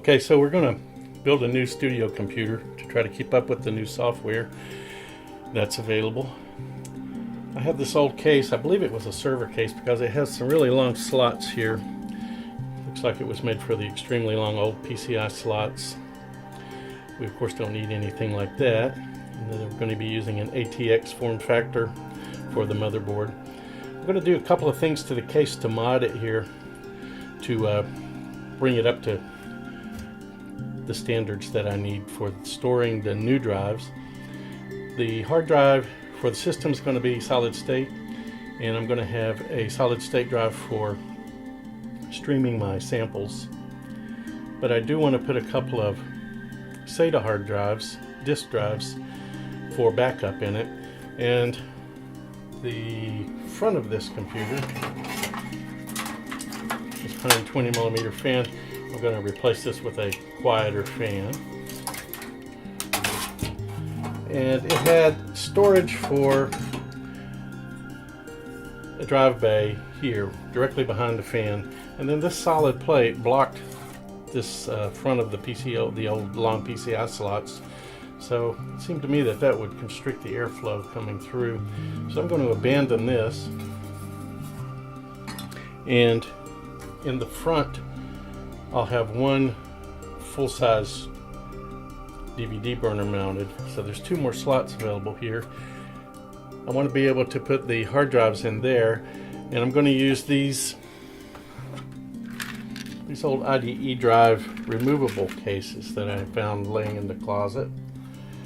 Okay, so we're going to build a new studio computer to try to keep up with the new software that's available. I have this old case. I believe it was a server case because it has some really long slots here. Looks like it was made for the extremely long old PCI slots. We of course don't need anything like that. And then we're going to be using an ATX form factor for the motherboard. I'm going to do a couple of things to the case to mod it here to bring it up to the standards that I need for storing the new drives. The hard drive for the system is going to be solid state, and I'm going to have a solid state drive for streaming my samples. But I do want to put a couple of SATA hard drives, disk drives, for backup in it. And the front of this computer, this 120 millimeter fan, I'm going to replace this with a quieter fan. And it had storage for a drive bay here, directly behind the fan. And then this solid plate blocked this front of the PCO, the old long PCI slots. So it seemed to me that that would constrict the airflow coming through. So I'm going to abandon this. And in the front, I'll have one full-size DVD burner mounted. So there's two more slots available here. I want to be able to put the hard drives in there, and I'm going to use these old IDE drive removable cases that I found laying in the closet.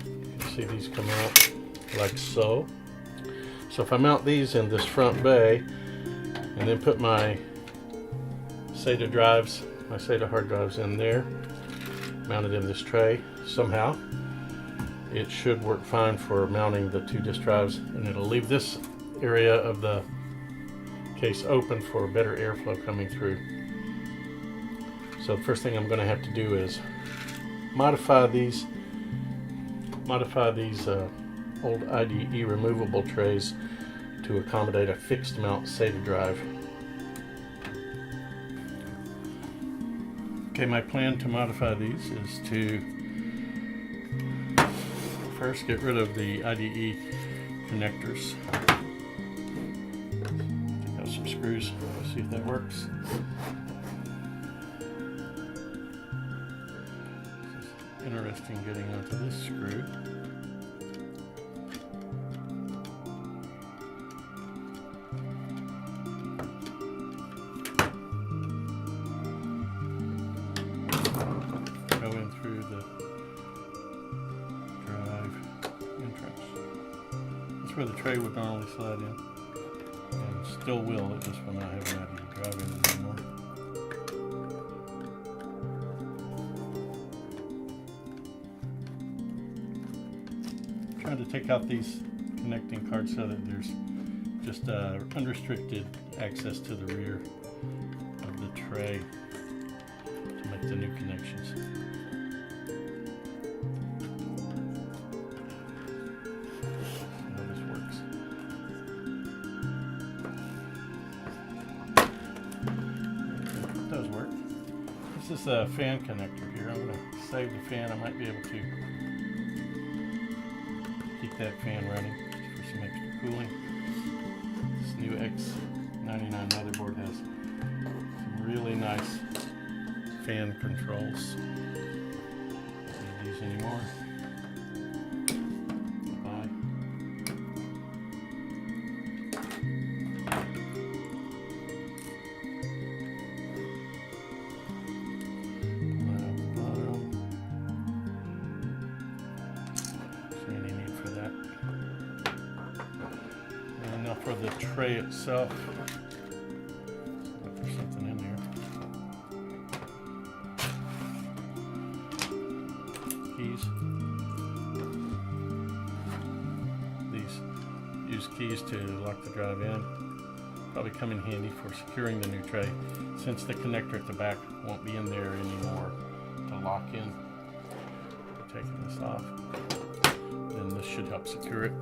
You can see these come out like so. So if I mount these in this front bay and then put my SATA drives, my SATA hard drives in there, mounted in this tray somehow, it should work fine for mounting the two disk drives, and it'll leave this area of the case open for better airflow coming through. So the first thing I'm going to have to do is modify these old IDE removable trays to accommodate a fixed mount SATA drive. Okay, my plan to modify these is to first get rid of the IDE connectors. Take out some screws, see if that works. It's interesting getting onto this screw. Go in through the drive entrance. That's where the tray would normally slide in, and still will. It just will not have an IDE drive in it anymore. Trying to take out these connecting cards so that there's just unrestricted access to the rear of the tray to make the new connections. See how this works. It does work. This is a fan connector here. I'm going to save the fan. I might be able to keep that fan running for some extra cooling. This new X99 motherboard has some really nice fan controls. Don't need these anymore. Goodbye. See any need for that. And now for the tray itself. Look for something in there. Keys. These use keys to lock the drive in. Probably come in handy for securing the new tray, since the connector at the back won't be in there anymore to lock in. Taking this off, then this should help secure it.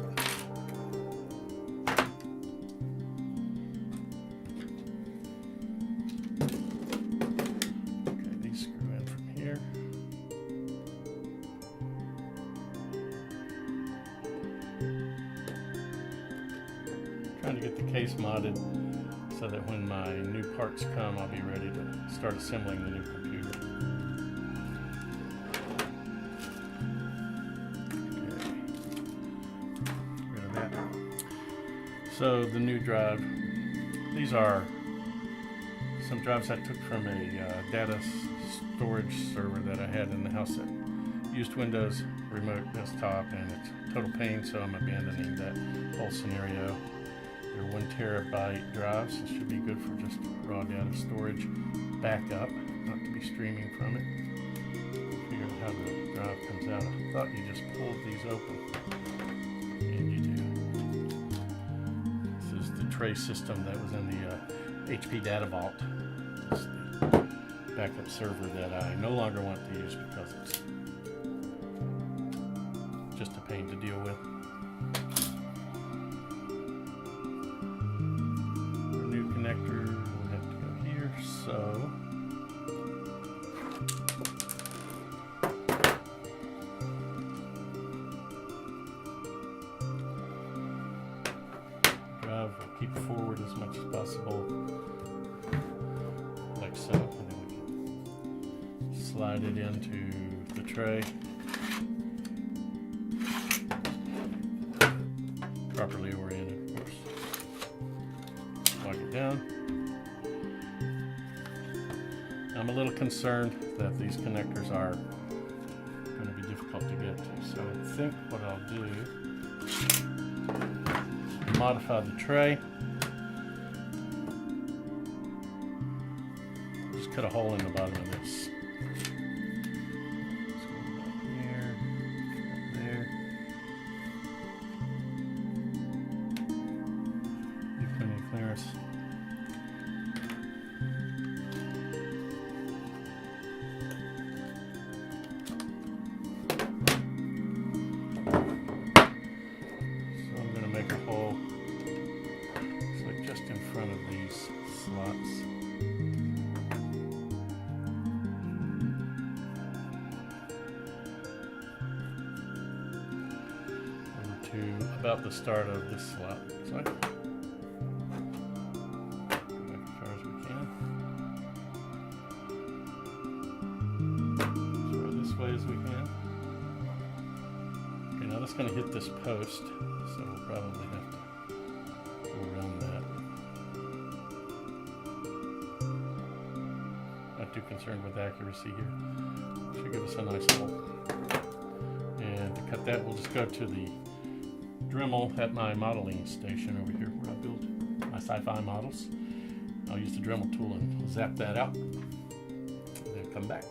Okay, these screw in from here. trying to get the case modded so that when my new parts come, I'll be ready to start assembling the new computer. Okay. Rid of that. So the new drive, these are some drives I took from a data storage server that I had in the house that used Windows Remote Desktop, and it's total pain, so I'm abandoning that whole scenario. They're 1 terabyte drives. It should be good for just raw data storage backup, not to be streaming from it. Figure out how the drive comes out. I thought you just pulled these open, and you do. This is the tray system that was in the HP Data Vault. It's the backup server that I no longer want to use because it's just a pain to deal with. Our new connector will have to go here, so drive will keep forward as much as possible, like so, and then we can slide it into the tray. Properly oriented, of course. Lock it down. I'm a little concerned that these connectors are going to be difficult to get to, so I think what I'll do is modify the tray. Just cut a hole in the bottom of this. Clearance. So I'm going to make a hole. It's like just in front of these slots. Over to about the start of this slot. So as we can. Okay, now that's going to hit this post, so we'll probably have to go around that. Not too concerned with accuracy here. Should give us a nice hole. And to cut that, we'll just go to the Dremel at my modeling station over here where I build my sci-fi models. I'll use the Dremel tool and zap that out, and then come back.